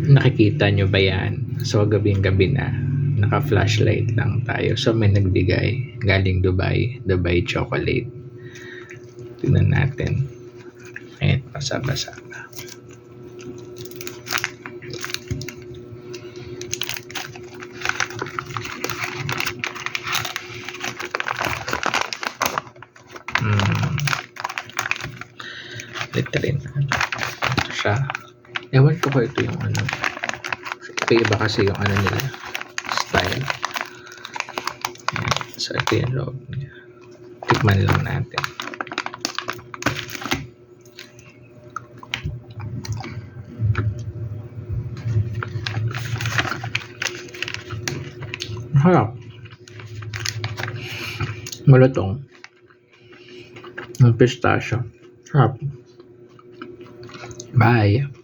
Nakikita nyo ba yan? So, gabing-gabi na. Naka-flashlight lang tayo. So, may nagbigay. Galing Dubai. Dubai chocolate. Tignan natin. Ayan, basa-basa na. Ito rin. Ito siya. Ewan ko ito yung ano. Ito iba kasi yung ano nila. Style. Ayan. So, ito yung loob niya. Tikman lang natin. Harap. Malutong. Ang pistachio. Harap. Bye.